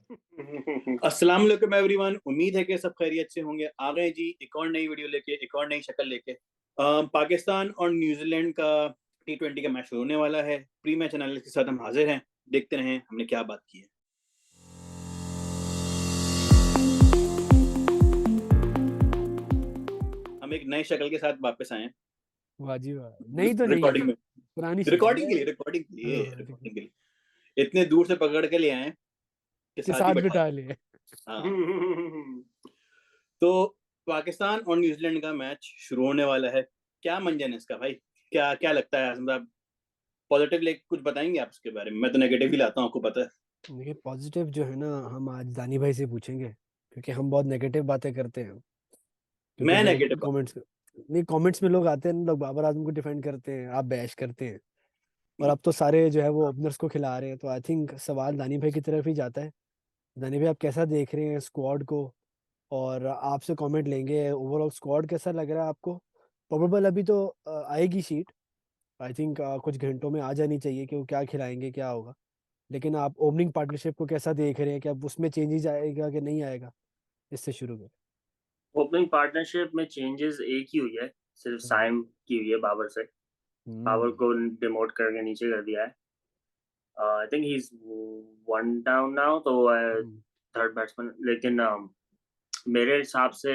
अस्सलाम वालेकुम एवरीवन। उम्मीद है कि सब खैरियत से होंगे। आ गए जी एक और नई वीडियो लेके, एक और नई शक्ल लेके। पाकिस्तान और न्यूजीलैंड का T20 का मैच शुरू होने वाला है। प्री मैच एनालिसिस के साथ हम हाजिर हैं। देखते रहें हमने क्या बात की है। हम एक नई शक्ल के साथ वापस आए हैं वाह जी वाह। नहीं तो नहीं रिकॉर्डिंग है, में। पुरानी शक्ल रिकॉर्डिंग है। के लिए रिकॉर्डिंग के लिए हाँ, रिकॉर्डिंग के लिए इतने दूर से पकड़ के ले आए हैं कि के साथ ही साथ बैठा बिठा दिया। लिए। हाँ, तो पाकिस्तान और न्यूजीलैंड का मैच शुरू होने वाला है। क्या मंजन है इसका भाई? क्या क्या लगता है आजम साहब? पॉजिटिव लेके कुछ बताएंगे आप इसके बारे में? मैं तो नेगेटिव ही लाता हूँ, आपको पता है। देखिए पॉजिटिव जो है ना, हम आज दानी भाई से पूछेंगे, क्योंकि हम बहुत नेगेटिव बातें करते हैं। क्योंकि मैं जो नेगेटिव। कमेंट्स नहीं, कमेंट्स में लोग आते हैं, लोग बाबर आजम को डिफेंड करते हैं, आप बैश करते हैं। और अब तो सारे जो है वो ओपनर्स को खिला रहे हैं, तो आई थिंक सवाल दानी भाई की तरफ ही जाता है। दानी भाई, आप कैसा देख रहे हैं स्क्वाड को? और आपसे कमेंट लेंगे, ओवरऑल स्क्वाड कैसा लग रहा है आपको? प्रोबेबल अभी तो आएगी शीट, आई थिंक कुछ घंटों में आ जानी चाहिए कि वो क्या खिलाएंगे, क्या होगा। लेकिन आप ओपनिंग पार्टनरशिप को कैसा देख रहे हैं, कि अब उसमें चेंजेस आएगा कि नहीं आएगा? इससे शुरू करें। ओपनिंग पार्टनरशिप में चेंजेस एक ही हुई है, सिर्फ साइम की हुई है बाबर से। बाबर हम्म। को डिमोट करके नीचे कर दिया है। I think he is one down now, तो हम्म। Third batsman. लेकिन मेरे हिसाब से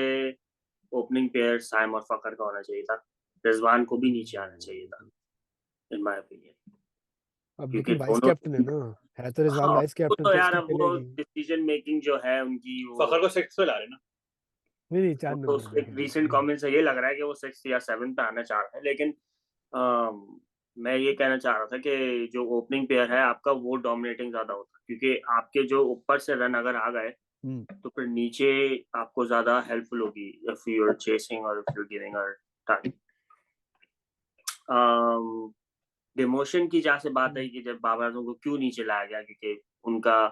ओपनिंग पेयर साइम और फकर का होना चाहिए था। रिजवान को भी नीचे आना चाहिए था, इन माय ओपिनियन। अब क्योंकि लेकिन वाइस दोनों, कैप्टन है ना, है तो रिजवान हाँ, वाइस वो कैप्टन, तो तो यार उसकी अब वो चलेगी। डिसीजन मेकिंग जो है उनकी, वो फखर को सिक्स पे ला रहे हैं ना। नहीं नहीं, चार तो नंबर एक पे रीसेंट कमेंट से ये लग रहा है कि वो सिक्स या सेवन पे आना चाह रहा है। लेकिन मैं ये कहना चाह रहा था कि जो ओपनिंग पेयर है आपका, वो डोमिनेटिंग ज्यादा होता है, क्योंकि आपके जो ऊपर से रन अगर आ गए हम्म। तो फिर नीचे आपको ज्यादा हेल्पफुल होगी इफ यू आर चेसिंग और if you are giving a target. Demotion की जहाँ से बात आई कि जब बाबर आजम को क्यों नीचे लाया गया, क्योंकि उनका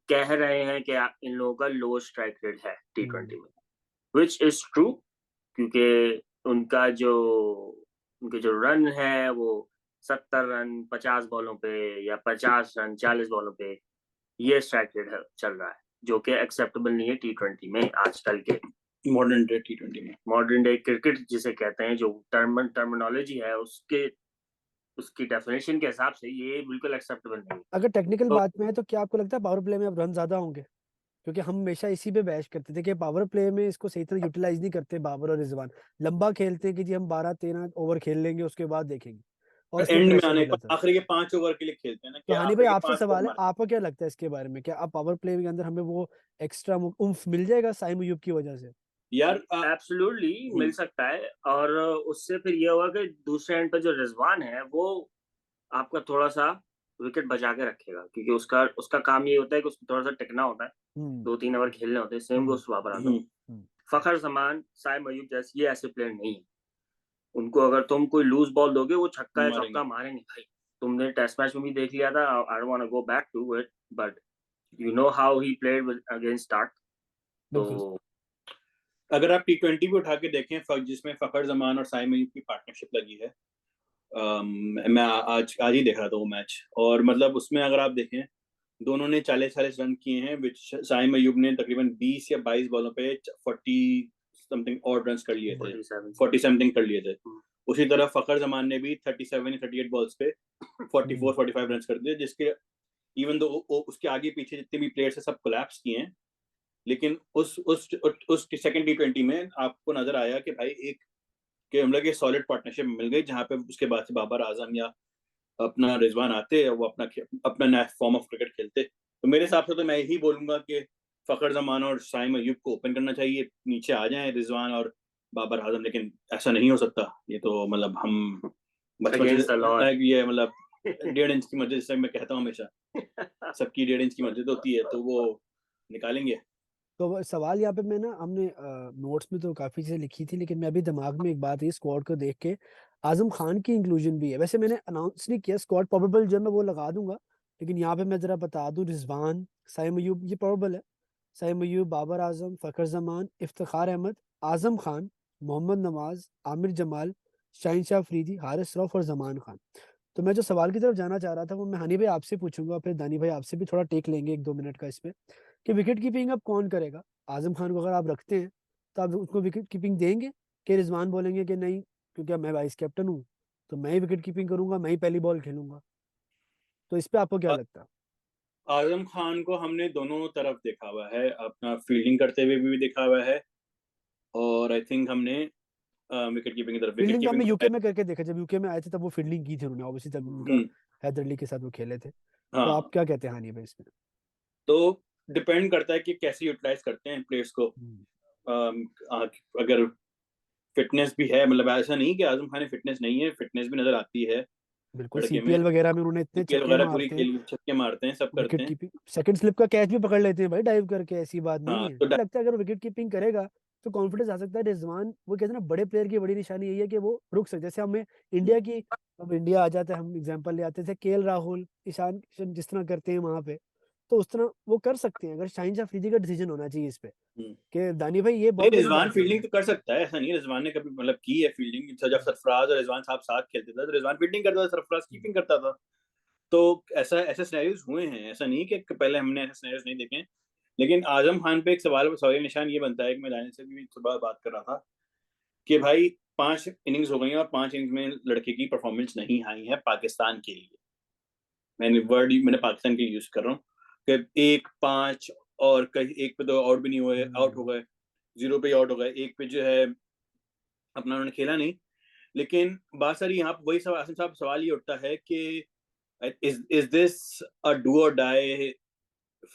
कह रहे हैं कि इन लोगों का लो स्ट्राइक रेट है T20 में, विच इज ट्रू। क्योंकि उनका जो उनके जो रन है वो 70 रन 50 बॉलों पे, या 50 रन 40 बॉलों पे, ये स्ट्राइक रेट चल रहा है, जो कि एक्सेप्टेबल नहीं है T20 में आजकल के मॉडर्न डे T20 में। मॉडर्न डे क्रिकेट जिसे कहते हैं, जो टर्मिनोलॉजी है उसके उसकी डेफिनेशन के हिसाब से ये बिल्कुल एक्सेप्टेबल नहीं है। अगर टेक्निकल तो बात में है, तो क्या आपको लगता है पावर प्ले में अब रन ज्यादा होंगे? क्योंकि हम हमेशा इसी पे बहस करते थे कि पावर प्ले में इसको सही तरह यूटिलाइज नहीं करते बाबर और रिजवान। लंबा खेलते हैं कि जी हम 12-13 ओवर खेल लेंगे, उसके बाद देखेंगे, और इसलिए एंड में प्रेशर आने नहीं पर लाता। आखिरी के 5 ओवर के लिए खेलते हैं ना, कि तो हानि भाई, आखिरी के आपसे 5 ओवर सवाल है, मार। आपको क्या लगता है इसके बारे में? क्या अब पावर प्ले के अंदर हमें वो एक्स्ट्रा उम्फ मिल जाएगा साइम अयूब की वजह से? यार एब्सोल्युटली मिल सकता है, और उससे फिर ये होगा कि दूसरे एंड पर जो रिजवान है वो आपका थोड़ा सा विकेट बचा के रखेगा, क्योंकि उसका उसका काम ये होता है कि उसको थोड़ा सा टिकना होता है, हम्म। 2-3 ओवर खेलने होते हैं। सेम हम्म। गोस बाबर आजम। हम्म। फखर जमान साइम अयूब जैसे ये ऐसे प्लेयर नहीं है। उनको अगर तुम कोई लूज बॉल दोगे वो छक्का या मारेंगे। चौका मारेंगे भाई। तुमने टेस्ट मैच में भी देख लिया था। I don't want to go back to it, but you know how he played with against Starc. तो बिल्कुल। अगर आप T20 पे उठा के देखें, जिसमें फखर जमान और साइम अयूब की पार्टनरशिप लगी है। मैं आज आज ही देख रहा था वो मैच, और मतलब उसमें अगर आप देखें, दोनों ने 40-40 रन किए हैं, विच साइम अयूब ने तकरीबन 20 या 22 बॉलों पे 40 समथिंग और रन कर लिए थे। 47। 40 समथिंग कर लिए थे। उसी तरह फखर जमान ने भी 37 या 38 बॉल्स पे 44-45 रन कर दिए, जिसके इवन दो उसके आगे पीछे जितने भी प्लेयर्स हैं सब कोलैप्स किए हैं। लेकिन उस सेकंड T20 में आपको नजर आया कि भाई एक कि हम लोग ये सॉलिड पार्टनरशिप मिल गई, जहां पे उसके बाद से बाबर आजम या अपना रिजवान आते, वो अपना नया फॉर्म ऑफ क्रिकेट खेलते। तो मेरे हिसाब से तो मैं यही बोलूंगा कि फखर जमान और साइम अयूब को ओपन करना चाहिए, नीचे आ जाएं रिजवान और बाबर आजम। लेकिन ऐसा नहीं हो सकता। ये तो मतलब हम बचपन अगेंस्ट द लॉ। से ये मतलब 1.5 इंच की मस्जिद, जैसे मैं कहता हूँ हमेशा, सबकी 1.5 इंच की मस्जिद होती है, तो वो निकालेंगे। तो सवाल यहाँ पे मैं ना, हमने नोट्स में तो काफी चीजें लिखी थी, लेकिन मैं अभी दिमाग में एक बात है स्क्वाड को देख के, आजम खान की इंक्लूजन भी है। वैसे मैंने अनाउंस नहीं किया स्क्वाड, प्रोबेबल जो है मैं वो लगा दूंगा, लेकिन यहाँ पे मैं जरा बता दूं, रिजवान, साइम अयूब, ये प्रोबेबल है। साइम अयूब, बाबर आजम, फखर जमान, इफ्तिखार अहमद, आजम खान, मोहम्मद नवाज, आमिर जमाल, शाहिन शाह अफरीदी, हारिस रऊफ और जमान खान। तो मैं जो सवाल की तरफ जाना चाह रहा था वो मैं हनी भाई आपसे पूछूंगा, फिर दानी भाई आपसे भी थोड़ा टेक लेंगे 1-2 मिनट का इस पे, कि विकेट कीपिंग अब कौन करेगा? आजम खान को अगर आप रखते हैं तो आप उसको विकेट कीपिंग देंगे कि रिजवान बोलेंगे कि नहीं क्योंकि अब मैं वाइस कैप्टन हूँ तो मैं ही विकेट कीपिंग करूंगा, मैं ही पहली बॉल खेलूंगा? तो इस पे आपको क्या आ- लगता है? आजम खान को हमने दोनों तरफ देखा हुआ है, अपना फील्डिंग करते हुए भी देखा हुआ है, और आई थिंक हमने विकेट कीपिंग की तरफ, विकेट फील्डिंग तो कीपिंग हमने तो यूके में करके देखा, जब यूके में आए थे तब वो फील्डिंग की थी उन्होंने, ऑब्वियसली तब उनका हैदर अली के साथ वो खेले थे। तो आप हाँ, क्या कहते हैं हनी भाई इसमें? तो डिपेंड करता है कि कैसे यूटिलाइज करते हैं प्लेयर्स को। अगर फिटनेस भी है, मतलब ऐसा नहीं कि आजम खान में फिटनेस नहीं है, फिटनेस भी नजर आती है बिल्कुल, लड़के में। सीपीएल वगैरह में उन्होंने इतने सीपीएल छक्के वगैरह पूरी मारते हैं, छक्के मारते हैं, सब विकेट करते हैं। कीपिंग सेकंड स्लिप का कैच भी पकड़ लेते हैं भाई डाइव करके, ऐसी बात नहीं हाँ, है। तो लगता है अगर विकेट कीपिंग करेगा तो कॉन्फिडेंस आ सकता है। रिजवान, वो कहते हैं ना बड़े प्लेयर की बड़ी निशानी यही है कि वो रुक सकते, जैसे हमें इंडिया की, अब इंडिया आ जाता है हम एग्जांपल ले आते थे, केएल राहुल, ईशान किशन जिस तरह करते हैं वहां पे, तो उस तरह वो कर सकते हैं। अगर शाहिन शाह अफरीदी का डिसीजन होना चाहिए इस पे हम्म। कि दानी भाई ये नहीं, बहुत बड़ी रिजवान बात है। फील्डिंग तो कर सकता है, ऐसा नहीं है, रिजवान ने कभी मतलब की है फील्डिंग। जब सरफराज और रिजवान साहब साथ खेलते थे तो रिजवान फील्डिंग करता था, सरफराज कीपिंग करता था। तो ऐसा ऐसे सिनेरियोज हुए हैं, ऐसा नहीं कि पहले हमने ऐसे सिनेरियोज नहीं देखे हैं। लेकिन आजम खान पे एक सवाल निशान ये बनता है कि मैं दानिश से भी सुबह बात कर रहा था कि भाई 5 इनिंग्स हो गई हैं और 5 इनिंग्स में लड़के की परफॉर्मेंस नहीं आई है पाकिस्तान के लिए। मैंने पाकिस्तान के लिए यूज कर रहा हूँ कि 1-5, और कहीं एक पे तो आउट भी नहीं हुए, आउट हो गए, 0 पे आउट हो गए, एक पे जो है अपना उन्होंने खेला नहीं। लेकिन बात सारी यहाँ वही सवाल, आसिम साहब, सवाल ये उठता है कि इज दिस अ डू और डाई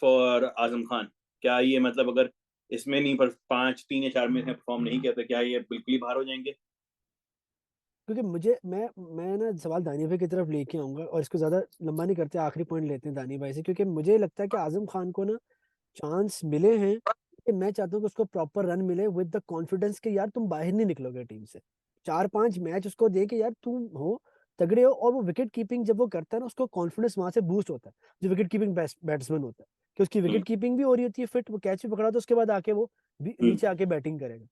फॉर आजम खान? क्या ये मतलब अगर इसमें नहीं पर 5, 3 या 4 में परफॉर्म नहीं किया तो क्या ये बिल्कुल ही बाहर हो जाएंगे? क्योंकि मुझे मैं ना सवाल दानिया भाई की तरफ लेके आऊंगा और इसको ज्यादा लंबा नहीं करते, आखिरी पॉइंट लेते हैं दानिया भाई से, क्योंकि मुझे लगता है कि आजम खान को ना चांस मिले हैं कि मैं चाहता हूँ कि उसको प्रॉपर रन मिले विद द कॉन्फिडेंस कि यार तुम बाहर नहीं निकलोगे टीम से। 4-5 मैच उसको दे के यार तुम हो तगड़े हो, और वो विकेट कीपिंग जब वो करता है ना उसको कॉन्फिडेंस वहां से बूस्ट होता है, जो विकेट कीपिंग बैट्समैन होता है, कि उसकी विकेट कीपिंग भी हो रही होती है फिट, वो कैच भी पकड़ा तो उसके बाद आके वो भी नीचे आके बैटिंग करेगा।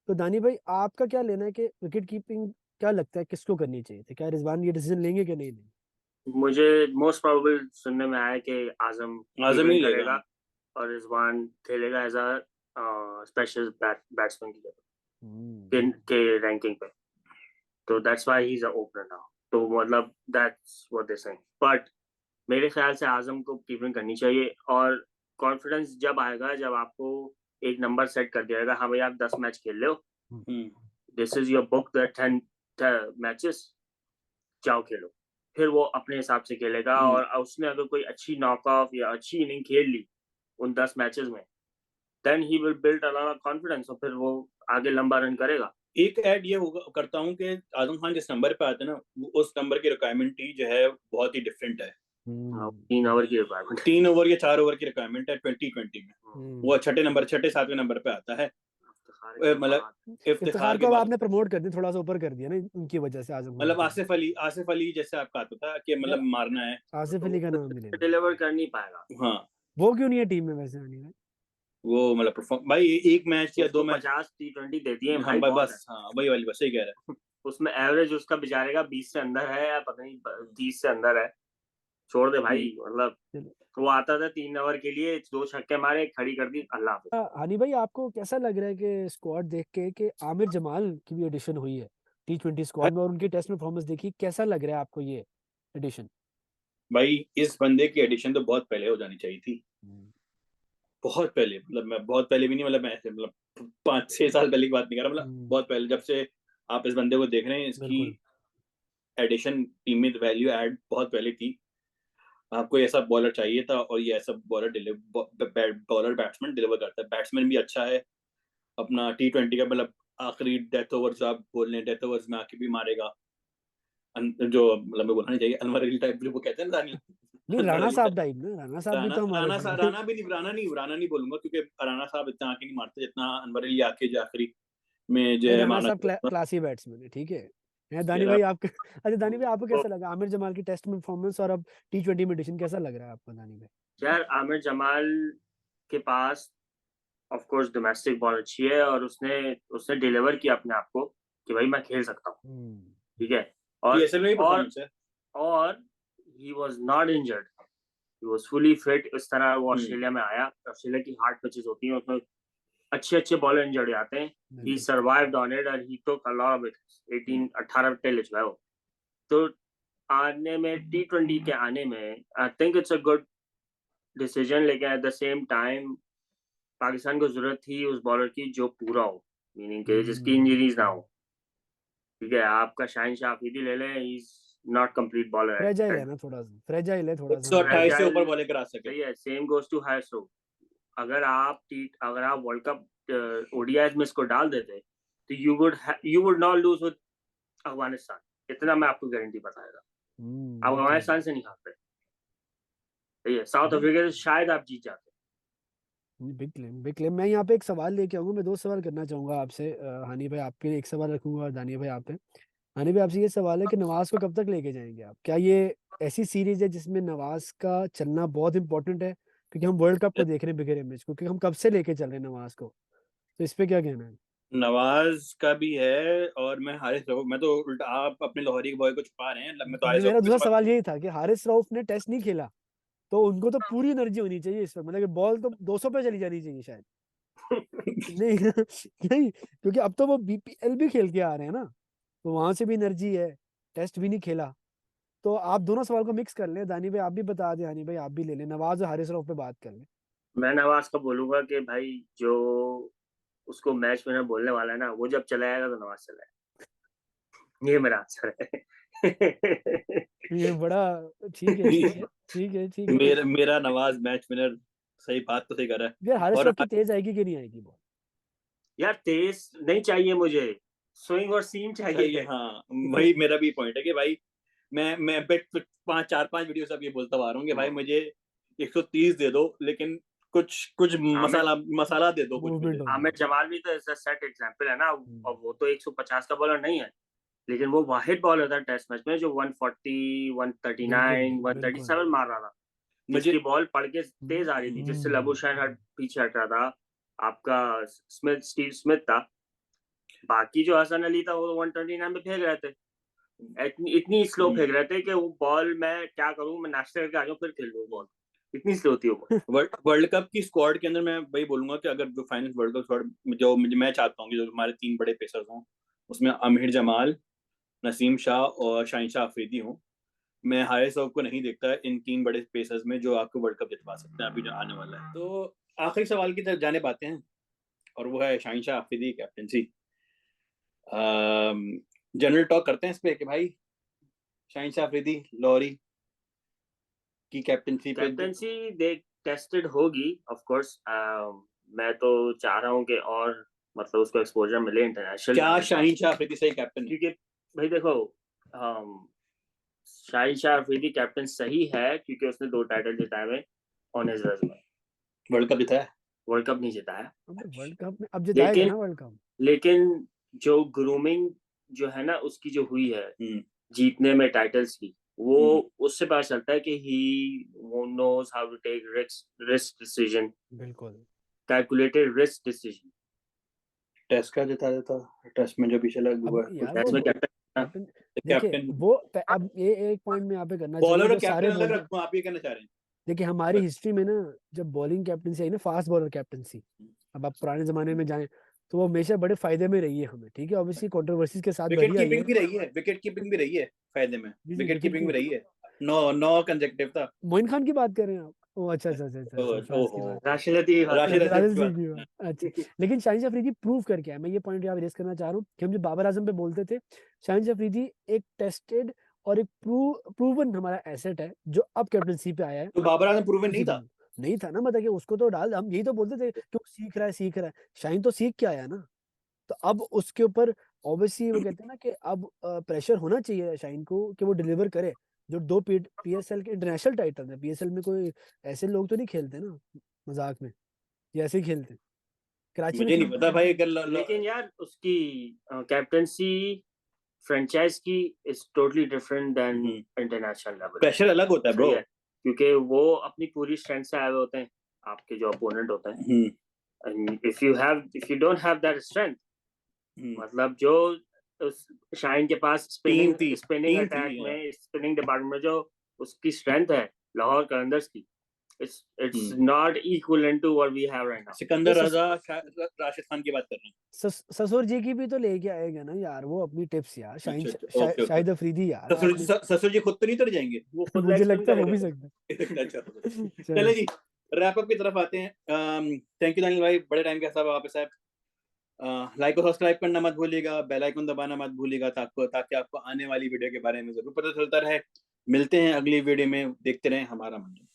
तो दानी भाई आपका क्या लेना है कि विकेट कीपिंग क्या लगता है किसको करनी चाहिए थी? क्या रिजवान ये डिसीजन लेंगे कि नहीं लेंगे? मुझे मोस्ट प्रोबेबल सुनने में आया कि आजम आजम ही कीपिंग लेगा। करेगा और रिजवान खेलेगा एज अ स्पेशल बैट्समैन की जगह के रैंकिंग पे। तो that's why he is a opener now. तो मतलब that's what they saying. But मेरे ख्याल से आजम को कीपिंग करनी चाहिए, और कॉन्फिडेंस जब आएगा जब आपको एक नंबर सेट कर दिया जाएगा, हाँ भाई आप 10 मैच खेल लो, this is your book that 10 matches, जाओ खेलो। फिर वो अपने हिसाब से खेलेगा, और उसने अगर कोई अच्छी नॉक ऑफ या अच्छी इनिंग खेल ली उन 10 मैचेस में, then he will build a lot of confidence, और फिर वो आगे लंबा रन करेगा। एक ऐड ये होगा करता हूँ कि आजम खान जिस नंबर पे आते हैं ना, उस नंबर की रिक्वायरमेंट ही जो है बहुत ही डिफरेंट है। 3 ओवर की रिक्वायरमेंट, 3 ओवर या 4 ओवर की रिक्वायरमेंट है 2020 में। वो छठे 7वें नंबर पे आता है, मतलब इफ्तिखार इफ्तिखार को के अब बाद। आपने प्रमोट कर दिया, थोड़ा सा ऊपर कर दिया ना उनकी वजह से आजम खान मतलब को। आसिफ अली जैसे आपका आता था कि यार मतलब मारना है। आसिफ अली का नाम भी ले लिया। डिलीवर कर नहीं पाएगा। हाँ, वो क्यों नहीं है टीम में वैसे आने में? वो मतलब परफॉर्म भाई, एक मैच या 2 उसको मैच। 50 T20 देती है हाँ भाई, बहुत है। बस, हाँ वही वाली, बस सही कह रहा है। उसमें एवरेज उसका बेचारे का 20 से अंदर है, या पता नहीं 30 से अंदर है। छोड़ दे भाई, मतलब चलो। वो आता था 3 ओवर के लिए, 2 छक्के मारे, खड़ी कर दी, अल्लाह हाफिज। हनी भाई आपको कैसा लग रहा है कि स्क्वाड देख के कि आमिर जमाल की भी एडिशन हुई है T20 स्क्वाड में, और उनकी टेस्ट में परफॉर्मेंस देखी, कैसा लग रहा है आपको ये एडिशन? भाई इस बंदे की एडिशन तो बहुत पहले हो जानी चाहिए थी, बहुत पहले। मतलब मैं बहुत पहले भी नहीं, मतलब मैं ऐसे मतलब 5-6 साल पहले की बात नहीं कर रहा, मतलब बहुत पहले, जब से आप इस बंदे को देख रहे हैं, इसकी बिल्कुल। एडिशन टीम में वैल्यू ऐड बहुत पहले थी। आपको ऐसा बॉलर चाहिए था, और ये ऐसा बॉलर बैट्समैन डिलीवर करता है। बैट्समैन भी अच्छा है अपना, T20 का मतलब आखिरी डेथ ओवर जो आप बोल रहे हैं, डेथ ओवर्स में आके भी मारेगा। जो मतलब मैं बोलना नहीं चाहिए, अनवर अली टाइप जो वो कहते हैं ना, दानिश, नहीं, अनवर राणा अली साहब टाइप। टाइप ना, राणा साहब भी राणा तो हमारे राणा थे। राणा भी नहीं, राणा नहीं बोलूंगा, क्योंकि राणा साहब इतना आके नहीं मारते जितना अनवर अली आके जो आखिरी में जो नहीं, है राणा मारना साहब चाहता था। क्लासी बैट्समैन है, ठीक है दानी भाई आपके। अच्छा दानी भाई आपको तो कैसा लगा आमिर जमाल की टेस्ट में परफॉर्मेंस, और अब T20 में एडिशन कैसा लग रहा है आपको दानी भाई? यार आमिर जमाल के पास ऑफ कोर्स डोमेस्टिक बॉल अच्छी है, और उसने उसने डिलीवर किया अपने आप को कि भाई मैं खेल सकता हूँ, ठीक है। और पीएसएल में भी और परफॉर्मेंस है। और he was not injured, he was fully fit। इस तरह वो ऑस्ट्रेलिया में आया। ऑस्ट्रेलिया की हार्ड पिचेस होती हैं, उसमें अच्छे बॉलर इंजर्ड जाते हैं। he survived on it and he took a lot of it। 18-18 पे ले चुका है वो। तो आने में T20 के आने में I think it's a good decision, लेकिन at the same time Pakistan को जरूरत थी उस बॉलर की जो पूरा हो, मीनिंग के जिसकी इंजरीज ना हो। ठीक है, आपका शाहिन शाह अफरीदी ले लें, he is not complete bowler। Fragile है ना, थोड़ा सा फ्रेजाइल है, थोड़ा सा 128 से ऊपर बॉलिंग करा सके। सही है, same goes to Haris Rauf. अगर आप वर्ल्ड कप ओडीआईज में इसको डाल देते तो you would not lose with Afghanistan, इतना मैं आपको गारंटी बताएगा। आप अफगानिस्तान से नहीं हारते। सही है, साउथ अफ्रीका से शायद आप जीत जाते। Big claim. मैं यहाँ पे एक सवाल लेके आऊंगा, मैं 2 सवाल करना चाहूंगा आपसे। हानी भाई आपके लिए एक सवाल रखूंगा और दानिया भाई आप पे। हानी भाई आपसे ये सवाल है कि नवाज को कब तक लेके जाएंगे आप? क्या ये ऐसी सीरीज है जिसमें नवाज का चलना बहुत इंपॉर्टेंट है? क्योंकि हम वर्ल्ड कप को देख रहे हैं बिगर इमेज को, क्योंकि हम कब से लेके चल रहे हैं नवाज को, तो इस पे क्या कहना है? नवाज का भी है और मैं हारिस रऊफ, मैं तो उल्टा, आप अपने लाहौरी के बॉय को छुपा रहे हैं, मैं तो हारिस मेरा रऊफ दूसरा सवाल यही था कि हारिस रऊफ ने टेस्ट नहीं खेला, तो उनको तो पूरी एनर्जी होनी चाहिए इस पर, मतलब कि बॉल तो 200 पे चली जानी चाहिए शायद। नहीं नहीं, क्योंकि अब तो वो बीपीएल भी खेल के आ रहे हैं ना, तो वहां से भी एनर्जी है, टेस्ट भी नहीं खेला। तो आप दोनों सवाल को मिक्स कर लें, दानी भाई आप भी बता दें, हानी भाई आप भी ले लें, नवाज और हारिस रऊफ पे बात कर लें। मैं नवाज का बोलूंगा कि भाई जो उसको मैच में बोलने वाला है ना, वो जब चला आएगा तो नवाज चला आएगा। ये मेरा आंसर है। ये बड़ा ठीक है। मेरा नवाज मैच विनर। सही बात तो सही कर रहा है। यार हारिस और रऊफ की तेज आएगी कि नहीं आएगी बॉल? यार तेज नहीं चाहिए मुझे, स्विंग और सीम चाहिए। हाँ, वही मेरा भी पॉइंट है कि भाई मैं बेट 4-5 वीडियो से अब ये बोलता आ रहा हूँ कि भाई मुझे 130 दे दो, लेकिन कुछ मसाला दे दो कुछ मुझे। आमिर जमाल भी तो ऐसा सेट एग्जांपल है ना, और वो तो 150 का बॉलर नहीं है, लेकिन वो वाहिद बॉलर था टेस्ट मैच में जो 140, 139, 137 मार रहा था, जिसकी बॉल पड़ के तेज आ रही थी, जिससे लबुशैन पीछे हट रहा था। आपका स्टीव स्मिथ था, बाकी जो हसन अली था वो 129 पे फेंक रहे थे। इतनी स्लो फेंक रहे थे कि वो बॉल मैं क्या करूं, मैं नाश्ते करके आ जाऊं फिर खेल लूं बॉल, इतनी स्लो थी वो। वर्ल्ड कप की स्क्वाड के अंदर मैं वही बोलूंगा कि अगर जो फाइनल वर्ल्ड कप स्क्वाड जो मैं चाहता हूँ कि जो हमारे 3 बड़े पेसर्स हों, उसमें आमिर जमाल, नसीम शाह और शाहिन शाह अफरीदी हों। मैं हारिस रऊफ को नहीं देखता इन 3 बड़े पेसर्स में जो आपको वर्ल्ड कप जितवा सकते हैं अभी जो आने वाला है। तो आखिरी सवाल की तरफ जाने पाते हैं, और वो है Shaheen Shah Afridi captaincy. General talk करते हैं इस पे कि भाई शाहिन शाह अफरीदी लाहौरी की कैप्टनसी देख टेस्टेड होगी ऑफ कोर्स। मैं तो चाह रहा हूँ कि और मतलब उसको एक्सपोजर मिले इंटरनेशनल। क्या शाहिन शाह अफरीदी सही कैप्टन है? क्योंकि भाई देखो, शाहिन शाह अफरीदी कैप्टन सही है क्योंकि उसने 2 टाइटल जिताए हुए on his resume. World cup जिताया? वर्ल्ड कप नहीं जिताया। वर्ल्ड कप में अब जिताएगा ना वर्ल्ड कप। लेकिन जो ग्रूमिंग जो है ना उसकी जो हुई है जीतने में टाइटल्स की, वो उससे पता चलता है कि he knows how to take risk decision. बिल्कुल कैलकुलेटेड रिस्क डिसीजन। टेस्ट का जिता देता, टेस्ट में जो पीछे लग हुआ है, टेस्ट में कैप्टन देखिए वो अब ये एक पॉइंट में यहाँ पे करना बॉलर चाहिए, और कैप्टन अलग रखूं, आप ये कहना चाह रहे हैं? देखिए हमारी हिस्ट्री में ना जब बॉलिंग कैप्टनसी आई ना, फास्ट बॉलर कैप्टनसी, अब आप पुराने जमाने में जाएं तो वो हमेशा बड़े फायदे में रही है हमें। ठीक है, ऑब्वियसली कंट्रोवर्सीज के साथ विकेट कीपिंग भी रही है, विकेट कीपिंग भी रही है फायदे में, विकेट कीपिंग भी रही है। 9 कंसेक्यूटिव था। मोइन खान की बात कर रहे हैं आप? ओ अच्छा, राशिद लतीफ। अच्छा, लेकिन शाहिन शाह अफरीदी प्रूव करके आया। मैं ये पॉइंट यहाँ रेस करना चाह रहा हूँ कि हम जो बाबर आजम पे बोलते थे, शाहिन शाह अफरीदी एक टेस्टेड और एक प्रूवन हमारा एसेट है जो अब कैप्टनसी पे आया है। तो बाबर आजम प्रूवन नहीं था ना, मतलब कि उसको तो डाल, हम यही तो बोलते थे कि वो सीख रहा है। शाहिन तो सीख के आया ना, तो अब उसके ऊपर ऑब्वियसली वो कहते हैं ना कि अब प्रेशर होना चाहिए शाहिन को कि वो डिलीवर करे। जो 2 पीएसएल के इंटरनेशनल टाइटल है, पीएसएल में कोई ऐसे लोग तो नहीं खेलते ना मजाक में, ये ऐसे ही खेलते कराची मुझे नहीं पता भाई। लेकिन यार उसकी कैप्टनसी फ्रेंचाइज की is totally different than international level. Pressure अलग होता है ब्रो, क्योंकि वो अपनी पूरी स्ट्रेंथ से आए हुए होते हैं, आपके जो अपोनेंट होते हैं। If you don't have that strength, मतलब जो उस शाहीन के पास स्पिनिंग थी अटैक यार। में, स्पिनिंग डिपार्टमेंट में जो उसकी स्ट्रेंथ है लाहौर कलंदर्स की, it's not equivalent to what we have right now. Sikandar रजा, राशिद खान की बात कर रहे हैं। ससुर जी की भी तो लेके आएगा ना यार वो अपनी टिप्स यार, ओके शाहिद अफरीदी यार। ससुर जी खुद तो नहीं तर जाएंगे वो खुद मुझे explain लगता है हो भी करेगा। सकता है। अच्छा चले जी, रैप अप की तरफ आते हैं। थैंक यू दानिल भाई, बड़े टाइम के साथ वापस आए। लाइक और सब्सक्राइब करना मत भूलिएगा, बेल आइकन दबाना मत भूलिएगा, ताकि आपको आने वाली वीडियो के बारे में जरूर पता चलता रहे। मिलते हैं अगली वीडियो में, देखते रहें हमारा मंजर।